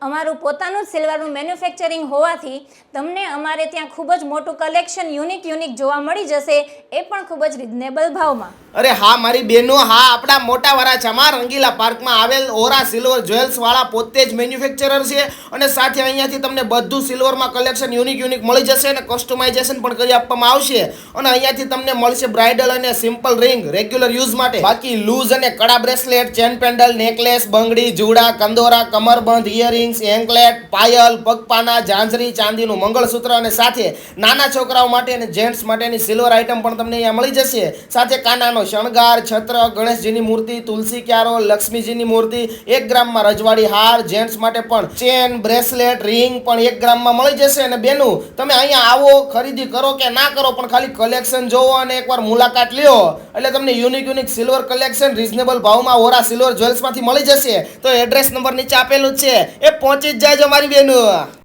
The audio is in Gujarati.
અમારું પોતાનું જ સિલ્વરનું મેન્યુફેક્ચરિંગ હોવાથી તમને અમારે ત્યાં ખૂબ જ મોટું કલેક્શન યુનિક જોવા મળી જશે, એ પણ ખૂબ જ રિઝનેબલ ભાવમાં. અરે હા મારી બહેનો, હા આપણા મોટા વરાછામાં રંગીલા પાર્કમાં આવેલ ઓરા સિલ્વર જ્વેલ્સ વાળા પોતે જ મેન્યુફેક્ચરર છે અને સાથે અહીંયાથી તમને બધું સિલ્વરમાં કલેક્શન યુનિક મળી જશે અને કસ્ટમાઇઝેશન પણ કરી આપવામાં આવશે. અને અહીંયાથી તમને મળશે બ્રાઇડલ અને સિમ્પલ રિંગ રેગ્યુલર યુઝ માટે. બાકી લૂઝ અને કડા બ્રેસલેટ, ચેન પેન્ડલ, નેકલેસ, બંગડી, જુડા, કંદોરા, કમરબંધ, ઇયરિંગ્સ, એન્કલેટ, પાયલ, પગપાના, ઝાંઝરી, ચાંદીનું મંગળસૂત્ર અને સાથે નાના છોકરાઓ માટે અને જેન્ટ્સ માટેની સિલ્વર આઇટમ પણ તમને અહીંયા મળી જશે. સાથે કાનાનો શણગાર, છત્ર, ગણેશજીની મૂર્તિ, તુલસી ક્યારો, લક્ષ્મીજીની મૂર્તિ, 1 ગ્રામમાં રજવાડી હાર, જેન્ટ્સ માટે પણ ચેન, બ્રેસલેટ, રિંગ પણ 1 ગ્રામમાં મળી જશે. અને બેનું તમે અહીંયા આવો, ખરીદી કરો કે ના કરો પણ ખાલી કલેક્શન જોવો અને એકવાર મુલાકાત લ્યો એટલે તમને યુનિક સિલ્વર કલેક્શન રીઝનેબલ ભાવમાં ઓરા સિલ્વર જ્વેલ્સમાંથી મળી જશે. તો એડ્રેસ નંબર નીચે આપેલું જ છે, એ પહોંચી જ જાયજો મારી બેનું.